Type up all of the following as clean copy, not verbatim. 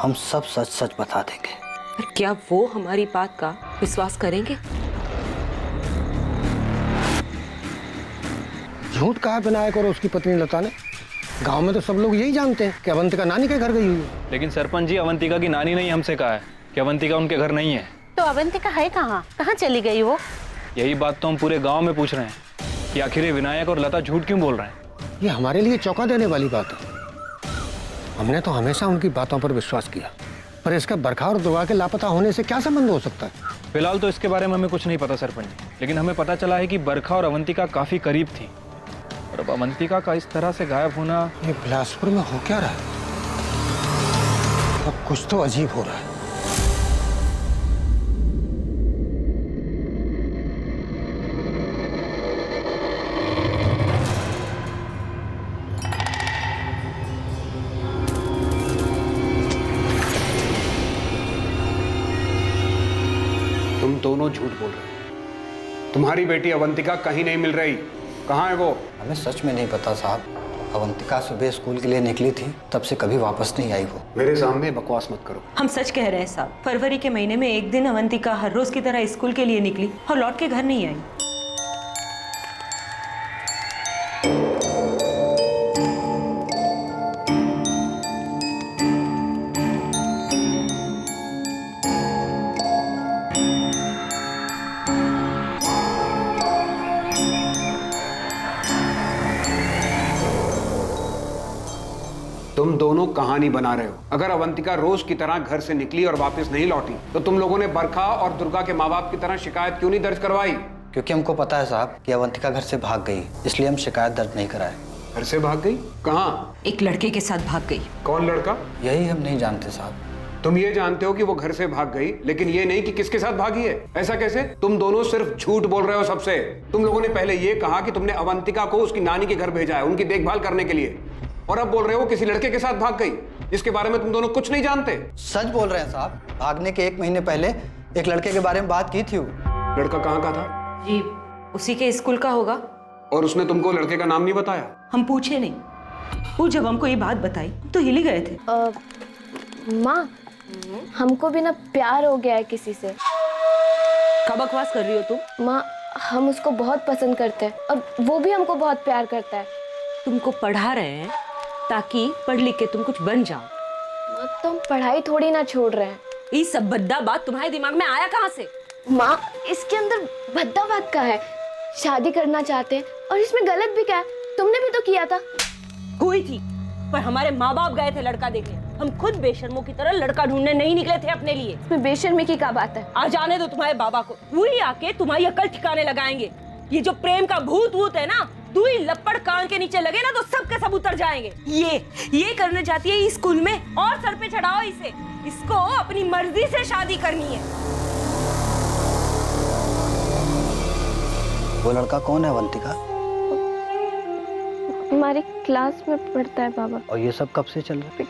हम सब सच सच बता देंगे। पर क्या वो हमारी बात का विश्वास करेंगे? झूठ कहा विनायक और उसकी पत्नी लता ने। गांव में तो सब लोग यही जानते हैं कि अवंतिका नानी के घर गई हुई है। लेकिन सरपंच जी, अवंतिका की नानी ने हमसे कहा है कि अवंतिका उनके घर नहीं है। तो अवंतिका है कहाँ? कहाँ चली गई वो? यही बात तो हम पूरे गांव में पूछ रहे हैं कि आखिर ये विनायक और लता झूठ क्यों बोल रहे हैं। ये हमारे लिए चौंका देने वाली बात है। हमने तो हमेशा उनकी बातों पर विश्वास किया, पर इसका बरखा और दुआ के लापता होने से क्या संबंध हो सकता है? फिलहाल तो इसके बारे में हमें कुछ नहीं पता सरपंच जी, लेकिन हमें पता चला है कि बरखा और अवंतिका काफी करीब थी। और अब अवंतिका का इस तरह से गायब होना। ये बिलासपुर में हो क्या रहा है? अब कुछ तो अजीब हो रहा है। तुम दोनों झूठ बोल रहे हो। तुम्हारी बेटी अवंतिका कहीं नहीं मिल रही। कहाँ है वो? हमें सच में नहीं पता साहब। अवंतिका सुबह स्कूल के लिए निकली थी, तब से कभी वापस नहीं आई वो। मेरे सामने बकवास मत करो। हम सच कह रहे हैं साहब। फरवरी के महीने में एक दिन अवंतिका हर रोज की तरह स्कूल के लिए निकली और लौट के घर नहीं आई। तुम दोनों कहानी बना रहे हो। अगर अवंतिका रोज की तरह घर से निकली और वापस नहीं लौटी तो तुम लोगों ने बरखा और दुर्गा के माँ बाप की तरह शिकायत क्यों नहीं दर्ज करवाई? क्योंकि हमको पता है साहब कि अवंतिका घर से भाग गई, इसलिए हम शिकायत दर्ज नहीं कराए। घर से भाग गई? कहाँ? एक लड़के के साथ भाग गई। कौन लड़का? यही हम नहीं जानते साहब। तुम ये जानते हो कि वो घर से भाग गई, लेकिन ये नहीं कि किसके साथ भागी है। ऐसा कैसे? तुम दोनों सिर्फ झूठ बोल रहे हो सबसे। तुम लोगों ने पहले ये कहा कि तुमने अवंतिका को उसकी नानी के घर भेजा है उनकी देखभाल करने के लिए, और अब बोल रहे हो किसी लड़के के साथ भाग गई जिसके बारे में तुम दोनों कुछ नहीं जानते। सच बोल रहे हैं साहब। भागने के 1 महीने पहले एक लड़के के बारे में बात की थी। वो लड़का कहाँ का था? जी उसी के स्कूल का होगा। और उसने तुमको लड़के का नाम नहीं बताया? हम पूछे नहीं। वो जब हमको ये बात बताई तो हिल ही गए थे। माँ, हमको भी ना प्यार हो गया है किसी से। क्या बकवास कर रही हो तुम? माँ, हम उसको बहुत पसंद करते हैं और वो भी हमको बहुत प्यार करता है। तुमको पढ़ा रहे हैं ताकि पढ़ लिख के तुम कुछ बन जाओ। माँ, तो हम पढ़ाई थोड़ी ना छोड़ रहे हैं। ये सब भद्दा बात तुम्हारे दिमाग में आया कहाँ से? माँ, इसके अंदर भद्दा बात का है। शादी करना चाहते हैं और इसमें गलत भी क्या है? तुमने भी तो किया था। हुई थी, पर हमारे माँ बाप गए थे लड़का देखने। हम खुद बेशर्मों की तरह लड़का ढूंढने नहीं निकले थे अपने लिए। इसमें बेशर्मी की क्या बात है? आ जाने दो तुम्हारे बाबा को, वही आके तुम्हारी अकल ठिकाने लगाएंगे। ये जो प्रेम का भूत वूत है ना, तू ही लपड़ कान के नीचे लगे ना तो सब के सब उतर जाएंगे। ये करने जाती है इस स्कूल में, और सर पे चढ़ाओ इसे। इसको अपनी मर्जी से शादी करनी है। वो लड़का कौन है अवंतिका? हमारी क्लास में पढ़ता है बाबा। और ये सब कब से चल रहा है?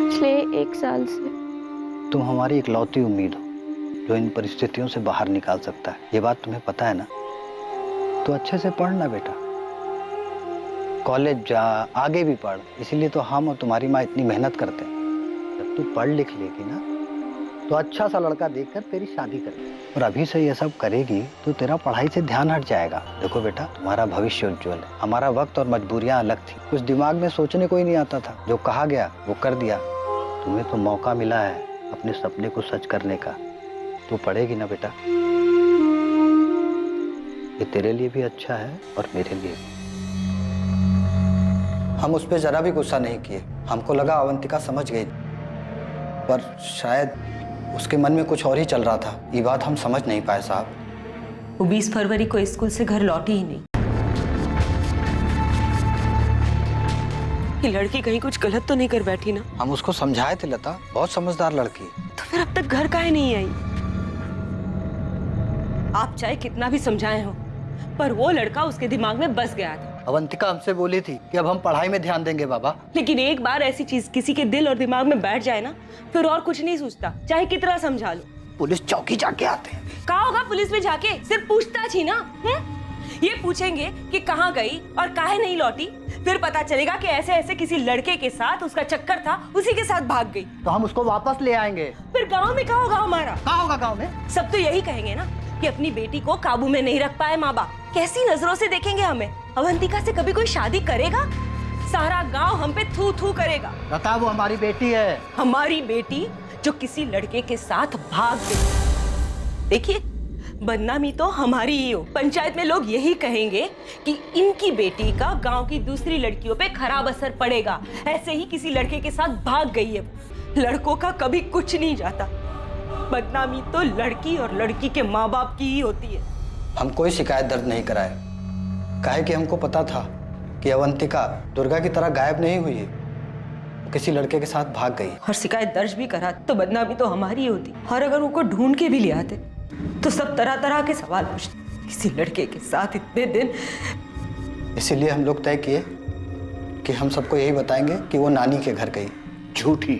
पिछले 1 साल से। तुम हमारी इकलौती उम्मीद हो जो इन परिस्थितियों से बाहर निकाल सकता है। ये बात तुम्हें पता है ना? तो अच्छे से पढ़ना बेटा, कॉलेज जा, आगे भी पढ़। इसीलिए तो हम और तुम्हारी माँ इतनी मेहनत करते हैं। जब तू पढ़ लिख लेगी ना तो अच्छा सा लड़का देखकर तेरी शादी करेगी। और अभी से ये सब करेगी तो तेरा पढ़ाई से ध्यान हट जाएगा। देखो बेटा, तुम्हारा भविष्य उज्जवल है। हमारा वक्त और मजबूरियां अलग थी, कुछ दिमाग में सोचने को ही नहीं आता था। जो कहा गया वो कर दिया। तुम्हें तो मौका मिला है अपने सपने को सच करने का। तू पढ़ेगी ना बेटा? ये तेरे लिए भी अच्छा है और मेरे लिए भी। हम उस पर जरा भी गुस्सा नहीं किए। हमको लगा अवंतिका समझ गई, पर शायद उसके मन में कुछ और ही चल रहा था। ये बात हम समझ नहीं पाए साहब। वो 20 फरवरी को स्कूल से घर लौटी ही नहीं। ये लड़की कहीं कुछ गलत तो नहीं कर बैठी ना? हम उसको समझाए थे लता, बहुत समझदार लड़की है। तो फिर अब तक घर काहे नहीं आई? आप चाहे कितना भी समझाए हो, पर वो लड़का उसके दिमाग में बस गया था। अवंतिका हमसे बोली थी कि अब हम पढ़ाई में ध्यान देंगे बाबा। लेकिन एक बार ऐसी चीज किसी के दिल और दिमाग में बैठ जाए ना, फिर और कुछ नहीं सोचता, चाहे कितना समझा लो। पुलिस चौकी जाके आते हैं। कहा होगा पुलिस में जाके? सिर्फ पूछताछ ही ना। ये पूछेंगे कि कहाँ गई और काहे नहीं लौटी। फिर पता चलेगा कि ऐसे ऐसे किसी लड़के के साथ उसका चक्कर था, उसी के साथ भाग गई। तो हम उसको वापस ले आएंगे। फिर गांव में क्या होगा हमारा? कहाँ होगा गांव में? सब तो यही कहेंगे ना कि अपनी बेटी को काबू में नहीं रख पाए माँ बाप। कैसी नजरों से देखेंगे हमें? अवंतिका से कभी कोई शादी करेगा? सारा गांव हम पे थू थू करेगा। बता, वो हमारी बेटी है। हमारी बेटी जो किसी लड़के के साथ भाग गई। देखिए, बदनामी तो हमारी ही हो। पंचायत में लोग यही कहेंगे कि इनकी बेटी का गांव की दूसरी लड़कियों पे खराब असर पड़ेगा। ऐसे ही किसी लड़के के साथ भाग गई है। लड़कों का कभी कुछ नहीं जाता। बदनामी तो लड़की और लड़की के माँ बाप की ही होती है। हम कोई शिकायत दर्ज नहीं कराए, काहे कि हमको पता था कि अवंतिका दुर्गा की तरह गायब नहीं हुई है, वो किसी लड़के के साथ भाग गई। और शिकायत दर्ज भी करा तो बदनामी तो हमारी ही होती। और अगर उनको ढूंढ के भी ले आते तो सब तरह तरह के सवाल पूछते। किसी लड़के के साथ इतने दिन। इसीलिए हम लोग तय किए कि हम सबको यही बताएंगे कि वो नानी के घर गई। झूठी,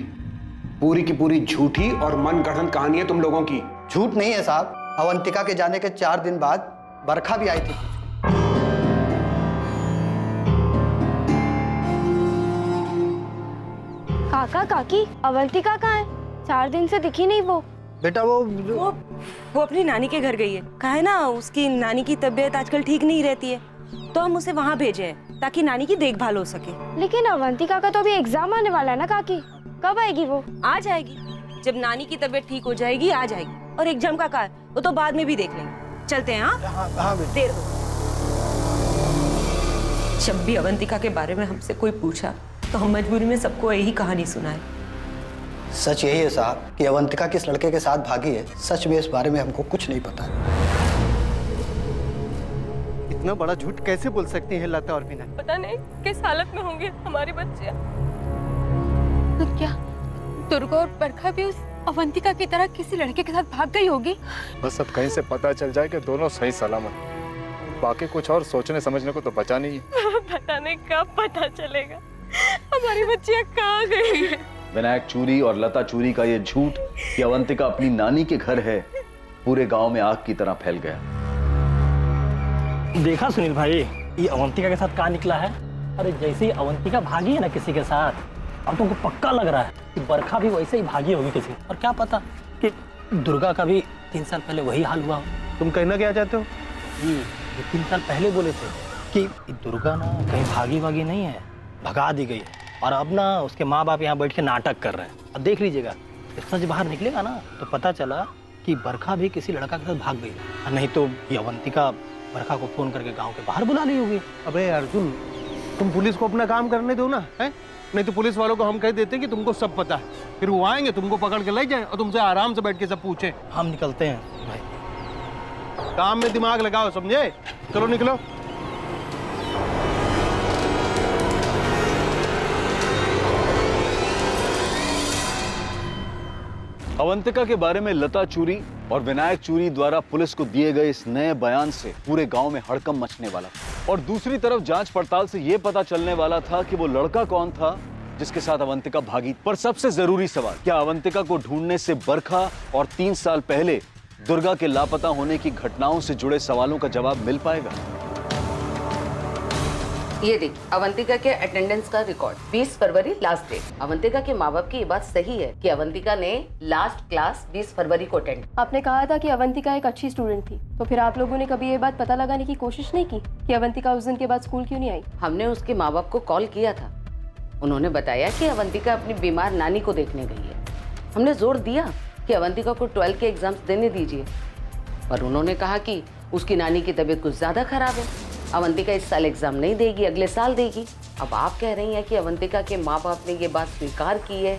पूरी की पूरी झूठी और मनगढ़ंत कहानी है तुम लोगों की। झूठ नहीं है साहब। अवंतिका के जाने के 4 दिन बाद बरखा भी आई थी। काका काकी, अवंतिका कहाँ है? 4 दिन से दिखी नहीं वो। बेटा वो अपनी नानी के घर गई है। कहा है ना, उसकी नानी की तबीयत आजकल ठीक नहीं रहती है, तो हम उसे वहाँ भेजे हैं ताकि नानी की देखभाल हो सके। लेकिन अवंतिका का तो अभी एग्जाम आने वाला है ना काकी, कब आएगी वो? आ जाएगी, जब नानी की तबीयत ठीक हो जाएगी आ जाएगी। और एग्जाम का क्या है, वो तो बाद में भी देख लेंगे। चलते हैं। हाँ देर हो। जब भी अवंतिका के बारे में हमसे कोई पूछा तो हम मजबूरी में सबको यही कहानी सुनाए। सच यही है साहब कि अवंतिका किस लड़के के साथ भागी है। सच में इस बारे में हमको कुछ नहीं पता। इतना बड़ा झूठ कैसे बोल सकती है लता और विनय? पता नहीं किस हालत में होंगे हमारे बच्चे। तो क्या दुर्गा और बरखा भी उस अवंतिका की तरह किसी लड़के के साथ भाग गई होगी? बस अब कहीं से पता चल जाए कि दोनों सही सलामत। बाकी कुछ और सोचने समझने को तो बचा नहीं है। पता नहीं कब पता चलेगा हमारी बच्चियां कहाँ गई है। विनायक चूरी और लता चूरी का ये झूठ कि अवंतिका अपनी नानी के घर है, पूरे गांव में आग की तरह फैल गया। देखा सुनील भाई, ये अवंतिका के साथ कहाँ निकला है? अरे जैसे ही अवंतिका भागी है ना किसी के साथ, अब तुमको पक्का लग रहा है कि बरखा भी वैसे ही भागी होगी किसी। और क्या पता कि दुर्गा का भी 3 साल पहले वही हाल हुआ हो। तुम कहना क्या चाहते हो? ये 3 साल पहले बोले थे कि दुर्गा ना कहीं भागी वागी नहीं है, भगा दी गई है। और अब ना उसके माँ बाप यहाँ बैठ के नाटक कर रहे हैं। अब देख लीजिएगा, सच बाहर निकलेगा ना तो पता चला कि बरखा भी किसी लड़का के साथ भाग गई है। नहीं तो ये अवंतिका बरखा को फोन करके गांव के बाहर बुला ली होगी। अबे अर्जुन, तुम पुलिस को अपना काम करने दो ना, है? नहीं तो पुलिस वालों को हम कह देते हैं कि तुमको सब पता है, फिर वो आएंगे तुमको पकड़ के ले जाएं और तुमसे आराम से बैठ के सब पूछें। हम निकलते हैं भाई। काम में दिमाग लगाओ, समझे? चलो निकलो। अवंतिका के बारे में लता चूरी और विनायक चूरी द्वारा पुलिस को दिए गए इस नए बयान से पूरे गांव में हड़कंप मचने वाला था। और दूसरी तरफ जांच पड़ताल से यह पता चलने वाला था कि वो लड़का कौन था जिसके साथ अवंतिका भागी। पर सबसे जरूरी सवाल, क्या अवंतिका को ढूंढने से बरखा और 3 साल पहले दुर्गा के लापता होने की घटनाओं से जुड़े सवालों का जवाब मिल पाएगा? ये देखिए अवंतिका के अटेंडेंस का रिकॉर्ड, 20 फरवरी लास्ट डेट। अवंतिका के माँ बाप की ये बात सही है कि अवंतिका ने लास्ट क्लास 20 फरवरी को अटेंड। आपने कहा था कि अवंतिका एक अच्छी स्टूडेंट थी, तो फिर आप लोगों ने कभी ये बात पता लगाने की कोशिश नहीं की कि अवंतिका उस दिन के बाद स्कूल क्यों नहीं आई? हमने उसके माँ बाप को कॉल किया था, उन्होंने बताया कि अवंतिका अपनी बीमार नानी को देखने गई है। हमने जोर दिया कि अवंतिका को 12 के एग्जाम्स देने दीजिए, पर उन्होंने कहा कि उसकी नानी की तबीयत कुछ ज्यादा खराब है, अवंतिका इस साल एग्जाम नहीं देगी, अगले साल देगी। अब आप कह रही हैं कि अवंतिका के माँ बाप ने ये बात स्वीकार की है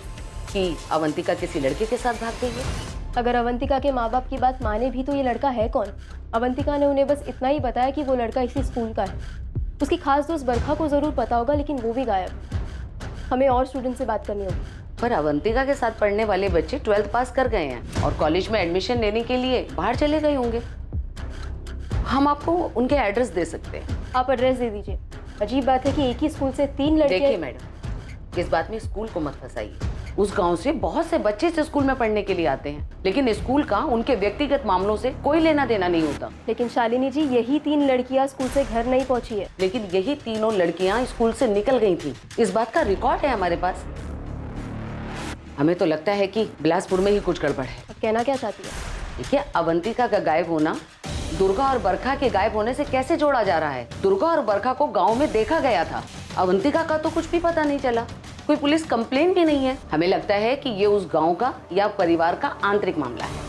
कि अवंतिका किसी लड़के के साथ भाग गई है। अगर अवंतिका के माँ बाप की बात माने भी तो ये लड़का है कौन? अवंतिका ने उन्हें बस इतना ही बताया कि वो लड़का इसी स्कूल का है। उसकी खास दोस्त बरखा को जरूर पता होगा, लेकिन वो भी गायब। हमें और स्टूडेंट से बात करनी होगी। पर अवंतिका के साथ पढ़ने वाले बच्चे 12th पास कर गए हैं और कॉलेज में एडमिशन लेने के लिए बाहर चले गए होंगे। हम आपको उनके एड्रेस दे सकते हैं। आप एड्रेस दे दीजिए। अजीब बात है कि एक ही स्कूल से 3 लड़के। देखिए मैडम, इस बात में स्कूल को मत फंसाइए। उस गांव से बहुत से बच्चे इस स्कूल में पढ़ने के लिए आते हैं, लेकिन स्कूल का उनके व्यक्तिगत मामलों से कोई लेना देना नहीं होता। लेकिन शालिनी जी, यही 3 लड़कियां स्कूल से घर नहीं पहुंची है। लेकिन यही तीनों लड़कियां स्कूल से निकल गई थी, इस बात का रिकॉर्ड है हमारे पास। हमें तो लगता है कि बिलासपुर में ही कुछ गड़बड़ है। अब कहना क्या चाहती है? देखिए, अवंतिका का गायब होना दुर्गा और बरखा के गायब होने से कैसे जोड़ा जा रहा है? दुर्गा और बरखा को गांव में देखा गया था, अवंतिका का तो कुछ भी पता नहीं चला, कोई पुलिस कंप्लेन भी नहीं है। हमें लगता है कि ये उस गांव का या परिवार का आंतरिक मामला है।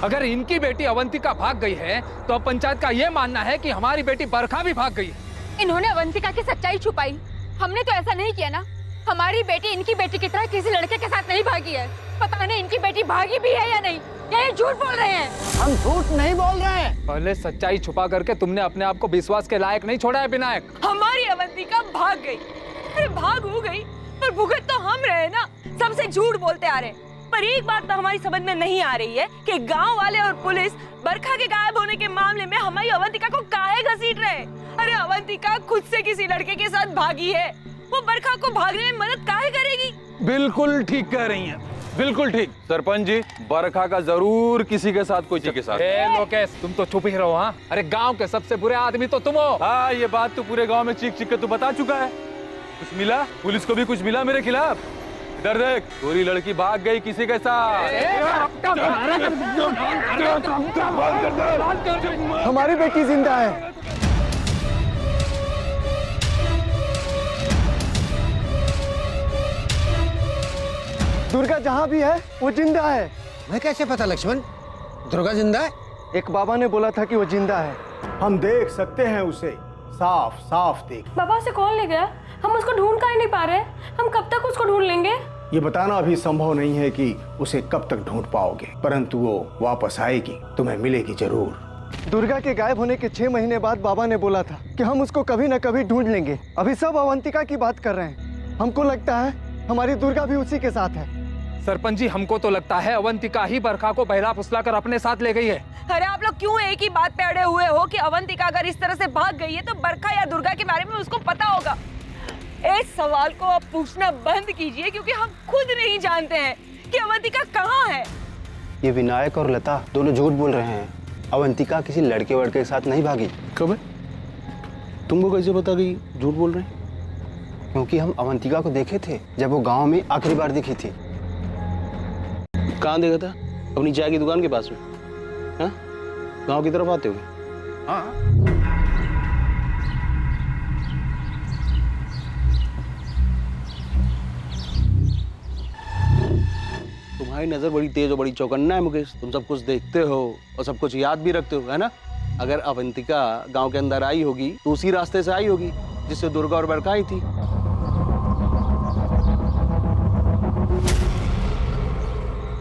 अगर इनकी बेटी अवंतिका भाग गई है तो अब पंचायत का ये मानना है कि हमारी बेटी बरखा भी भाग गई है। इन्होंने अवंतिका की सच्चाई छुपाई, हमने तो ऐसा नहीं किया ना। हमारी बेटी इनकी बेटी की तरह किसी लड़के के साथ नहीं भागी है। पता नहीं इनकी बेटी भागी भी है या नहीं, या ये झूठ बोल रहे हैं। हम झूठ नहीं बोल रहे हैं। पहले सच्चाई छुपा करके तुमने अपने आप को विश्वास के लायक नहीं छोड़ा है विनायक। हमारी अवंतिका भाग गई, अरे भाग हो गई, पर भुगत तो हम रहे ना, सबसे झूठ बोलते आ रहे। पर एक बात तो हमारी समझ में नहीं आ रही है कि गांव वाले और पुलिस बरखा के गायब होने के मामले में हमारी अवंतिका को काहे घसीट रहे हैं? अरे अवंतिका खुद से किसी लड़के के साथ भागी है, वो बरखा को भागने में मदद काहे करेगी? बिल्कुल ठीक कह रही हैं, बिल्कुल ठीक। सरपंच जी, बरखा का जरूर किसी के साथ कोई के साथ। लोकेश, तुम तो चुप ही रहो। हाँ, अरे गांव के सबसे बुरे आदमी तो तुम हो। हाँ, ये बात तो पूरे गांव में चीख चीख के तू बता चुका है। कुछ मिला? पुलिस को भी कुछ मिला मेरे खिलाफ? इधर देख, पूरी लड़की भाग गई किसी के साथ। हमारी बेटी जिंदा है। दुर्गा जहाँ भी है वो जिंदा है। मैं कैसे पता लक्ष्मण, दुर्गा जिंदा है? एक बाबा ने बोला था कि वो जिंदा है। हम देख सकते हैं उसे, साफ साफ देख। बाबा से कौन ले गया? हम उसको ढूंढ काहे नहीं पा रहे? हम कब तक उसको ढूंढ लेंगे? ये बताना अभी संभव नहीं है कि उसे कब तक ढूंढ पाओगे, परंतु वो वापस आएगी, तुम्हें मिलेगी जरूर। दुर्गा के गायब होने के 6 महीने बाद बाबा ने बोला था कि हम उसको कभी न कभी ढूंढ लेंगे। अभी सब अवंतिका की बात कर रहे हैं। हमको लगता है हमारी दुर्गा भी उसी के साथ है। सरपंच जी, हमको तो लगता है अवंतिका ही बरखा को बहला फुसला कर अपने साथ ले गई है। अरे आप लोग क्यों एक ही बात पे अड़े हुए हो कि अवंतिका अगर इस तरह से भाग गई है तो बरखा या दुर्गा के बारे में उसको पता होगा? इस सवाल को आप पूछना बंद कीजिए, क्योंकि हम खुद नहीं जानते हैं कि अवंतिका कहाँ है। ये विनायक और लता दोनों झूठ बोल रहे हैं। अवंतिका किसी लड़के वड़के के साथ नहीं भागी। कब है? तुमको कैसे पता कि झूठ बोल रहे हैं? क्योंकि हम अवंतिका को देखे थे जब वो गांव में आखिरी बार दिखी थी। कहाँ देखा था? अपनी चाय की दुकान के पास में? हाँ? गाँव की तरफ आते हुए? हाँ। तुम्हारी नजर बड़ी तेज और बड़ी चौकन्ना है मुकेश। तुम सब कुछ देखते हो और सब कुछ याद भी रखते हो, है ना? अगर अवंतिका गांव के अंदर आई होगी तो उसी रास्ते से आई होगी जिससे दुर्गा और बरखा आई थी।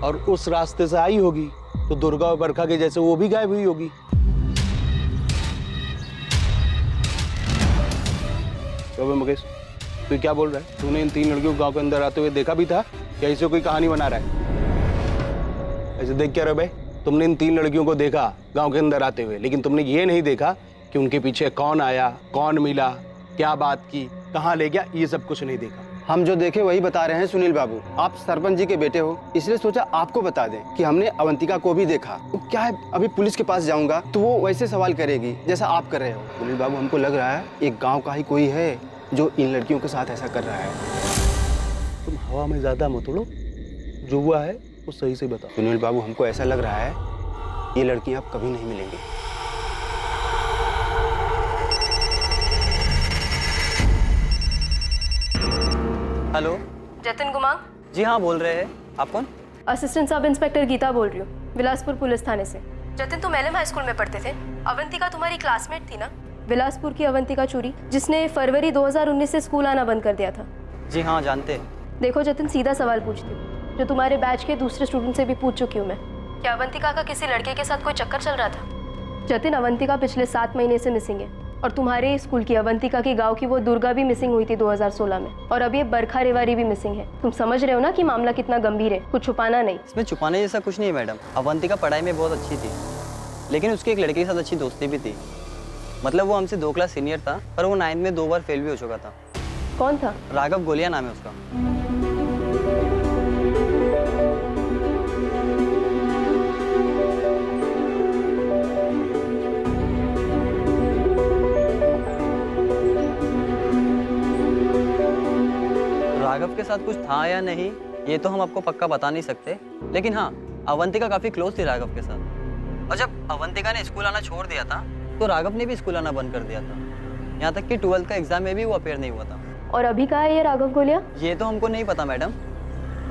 और उस रास्ते से आई होगी तो दुर्गा और बरखा के जैसे वो भी गायब हुई होगी। तो मुकेश, तू क्या बोल रहा है? तूने इन 3 लड़कियों को गांव के अंदर आते हुए देखा भी था या इसे कोई कहानी बना रहा है? ऐसे देख क्या रहे भाई? तुमने इन 3 लड़कियों को देखा गांव के अंदर आते हुए, लेकिन तुमने ये नहीं देखा कि उनके पीछे कौन आया, कौन मिला, क्या बात की, कहाँ ले गया, ये सब कुछ नहीं देखा। हम जो देखे वही बता रहे हैं सुनील बाबू। आप सरपंच जी के बेटे हो, इसलिए सोचा आपको बता दें कि हमने अवंतिका को भी देखा। तो क्या है, अभी पुलिस के पास जाऊंगा तो वो वैसे सवाल करेगी जैसा आप कर रहे हो। सुनील बाबू, हमको लग रहा है एक गाँव का ही कोई है जो इन लड़कियों के साथ ऐसा कर रहा है। तुम हवा में ज्यादा मत उड़ो, जो हुआ है वो सही से बताओ। सुनील बाबू, हमको ऐसा लग रहा है ये लड़कियां अब कभी नहीं मिलेंगी। हेलो, जतिन गुमांग? जी हाँ, बोल रहे हैं। आप कौन? असिस्टेंट सब इंस्पेक्टर गीता बोल रही हूँ, बिलासपुर पुलिस थाने से। जतिन, तुम एलएम हाई स्कूल में पढ़ते थे। अवंतिका तुम्हारी क्लासमेट थी ना? बिलासपुर की अवंतिका चूरी, जिसने फरवरी 2019 से स्कूल आना बंद कर दिया था। जी हाँ, जानते हैं। देखो जतिन, सीधा सवाल पूछती हूँ, जो तुम्हारे बैच के दूसरे स्टूडेंट से भी पूछ चुकी हूँ मैं। क्या अवंतिका का किसी लड़के के साथ कोई चक्कर चल रहा था? जतिन, अवंतिका पिछले 7 महीने से मिसिंग है। और तुम्हारे स्कूल की अवंतिका के गांव की वो दुर्गा भी मिसिंग हुई थी 2016 में, और अब ये बरखा रेवारी भी मिसिंग है। तुम समझ रहे हो ना कि मामला कितना गंभीर है, कुछ छुपाना नहीं। इसमें छुपाने जैसा कुछ नहीं है मैडम। अवंतिका पढ़ाई में बहुत अच्छी थी, लेकिन उसकी एक लड़के के साथ अच्छी दोस्ती भी थी। मतलब वो हमसे 2 क्लास सीनियर था, पर वो 9th में 2 बार फेल भी हो चुका था। कौन था? राघव गोलिया नाम है उसका। राघव के साथ कुछ था या नहीं ये तो हम आपको पक्का बता नहीं सकते, लेकिन हाँ, अवंतिका काफी क्लोज थी राघव के साथ। और जब अवंतिका ने स्कूल आना छोड़ दिया था तो राघव ने भी स्कूल आना बंद कर दिया था। यहाँ तक कि 12th का एग्जाम में भी वो अपेयर नहीं हुआ था। और अभी कहाँ है ये राघव गोलिया? ये तो हमको नहीं पता मैडम,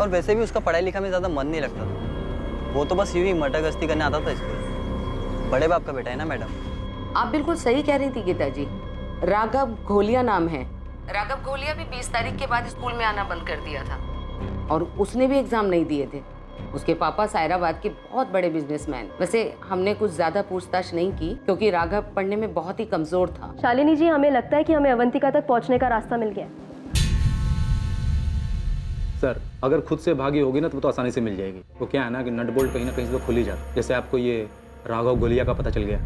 और वैसे भी उसका पढ़ाई लिखा में ज़्यादा मन नहीं लगता था। वो तो बस यूं ही मटक करने आता था स्कूल। बड़े बाप का बेटा है ना मैडम। आप बिल्कुल सही कह रही थी गीता जी, राघव घोलिया नाम है। राघव घोलिया भी 20 तारीख के बाद स्कूल में आना बंद कर दिया था, और उसने भी एग्जाम नहीं दिए थे। उसके पापा सायराबाद के बहुत बड़े बिजनेसमैन। वैसे हमने कुछ ज्यादा पूछताछ नहीं की क्योंकि राघव पढ़ने में बहुत ही कमजोर था। शालिनी जी, हमें लगता है कि हमें अवंतिका तक पहुंचने का रास्ता मिल गया। सर, अगर खुद से भागी होगी ना तो वो तो आसानी से मिल जाएगी। वो क्या है ना कि नट बोल्ट कहीं ना कहीं से तो खुल ही जाता। जैसे आपको ये राघव गोलिया का पता चल गया।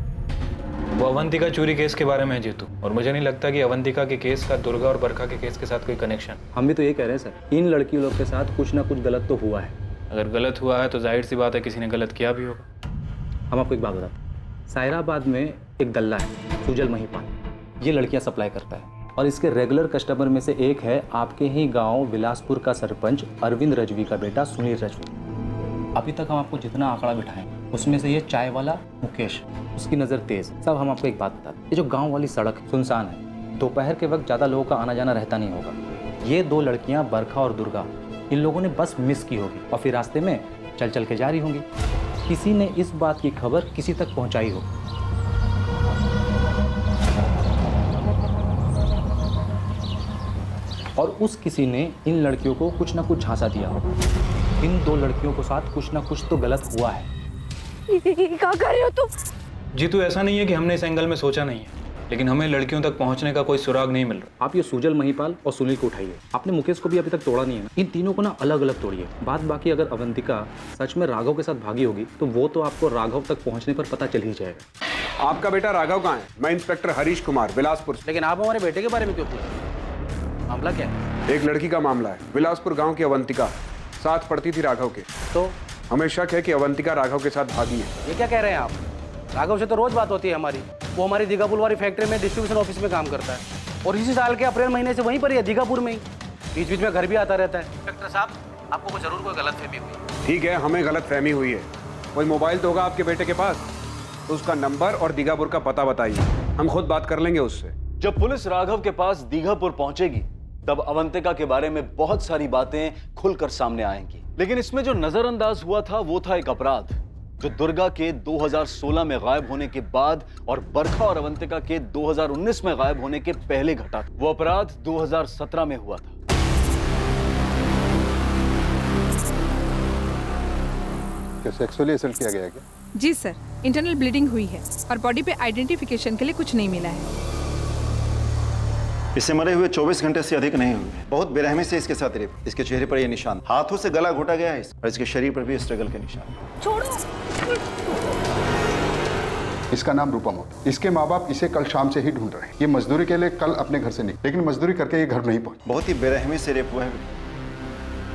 वो अवंतिका चोरी केस के बारे में है जीतू, और मुझे नहीं लगता कि अवंतिका के केस का दुर्गा और बरखा के केस के साथ कोई कनेक्शन। हम भी तो ये कह रहे हैं सर, इन लड़कियों लोग के साथ कुछ ना कुछ गलत तो हुआ है। अगर गलत हुआ है तो जाहिर सी बात है किसी ने गलत किया भी होगा। हम आपको एक बात बताते हैं, सायराबाद में एक गल्ला है सुजल महिपाल। ये लड़कियां सप्लाई करता है, और इसके रेगुलर कस्टमर में से एक है आपके ही गांव बिलासपुर का सरपंच अरविंद रजवी का बेटा सुनील रजवी। अभी तक हम आपको जितना आंकड़ा बिठाएं उसमें से ये चाय वाला मुकेश, उसकी नज़र तेज। सब हम आपको एक बात बताते हैं, ये जो गाँव वाली सड़क सुनसान है, दोपहर के वक्त ज़्यादा लोगों का आना जाना रहता नहीं होगा। ये 2 लड़कियाँ बरखा और दुर्गा, इन लोगों ने बस मिस की होगी और फिर रास्ते में चल चल के जा रही होंगी। किसी ने इस बात की खबर किसी तक पहुंचाई हो। और उस किसी ने इन लड़कियों को कुछ ना कुछ झांसा दिया हो। इन 2 लड़कियों के साथ कुछ ना कुछ तो गलत हुआ है। क्या कर रहे हो तुम? जीतू, ऐसा नहीं है कि हमने इस एंगल में सोचा नहीं है, लेकिन हमें लड़कियों तक पहुंचने का कोई सुराग नहीं मिल रहा। आप ये सुजल महिपाल और सुनील को उठाइए। आपने मुकेश को भी अभी तक तोड़ा नहीं है ना। इन तीनों को ना अलग अलग तोड़िए। बात बाकी अगर अवंतिका सच में राघव के साथ भागी होगी तो वो तो आपको राघव तक पहुंचने पर पता चल ही जाएगा। आपका बेटा राघव कहाँ है? मैं इंस्पेक्टर हरीश कुमार, बिलासपुर से। लेकिन आप हमारे बेटे के बारे में क्यों पूछ रहे हैं? मामला क्या है? एक लड़की का मामला है। बिलासपुर गांव की अवंतिका साथ पढ़ती थी राघव के, तो हमें शक है कि अवंतिका राघव के साथ भागी है। ये क्या कह रहे हैं आप? राघव से तो रोज बात होती है हमारी। वो हमारी दीघापुर वाली फैक्ट्री में डिस्ट्रीब्यूशन ऑफिस में काम करता है, और इसी साल के अप्रैल महीने से वहीं पर ही है, दीघापुर में ही। बीच बीच में घर भी आता रहता है। इंस्पेक्टर साहब, आपको कोई जरूर कोई गलतफहमी हुई। ठीक है, हमें गलतफहमी हुई है। कोई मोबाइल तो होगा आपके बेटे के पास, तो उसका नंबर और दीघापुर का पता बताइए, हम खुद बात कर लेंगे उससे। जब पुलिस राघव के पास दीघापुर पहुंचेगी तब अवंतिका के बारे में बहुत सारी बातें खुलकर सामने आएंगी। लेकिन इसमें जो नजरअंदाज हुआ था वो था एक अपराध जो दुर्गा के 2016 में गायब होने के बाद और बरखा और अवंतिका के 2019 में गायब होने के पहले घटा था। वो अपराध 2017 में हुआ था। क्या सेक्सुअली असल्ट किया गया क्या? जी सर, इंटरनल ब्लीडिंग हुई है और बॉडी पे आइडेंटिफिकेशन के लिए कुछ नहीं मिला है। इसे मरे हुए 24 घंटे से अधिक नहीं हुए। बहुत बेरहमी से इसके साथ रेप। इसके चेहरे पर ये निशान, हाथों से गला घोटा गया है और इसके शरीर पर भी स्ट्रगल के निशान। छोड़ो। इसका नाम रूपम होता। इसके माँ बाप इसे कल शाम से ही ढूंढ रहे हैं। ये मजदूरी के लिए कल अपने घर से निकले, लेकिन मजदूरी करके ये घर नहीं पहुंचे। बहुत ही बेरहमी से रेप हुआ है।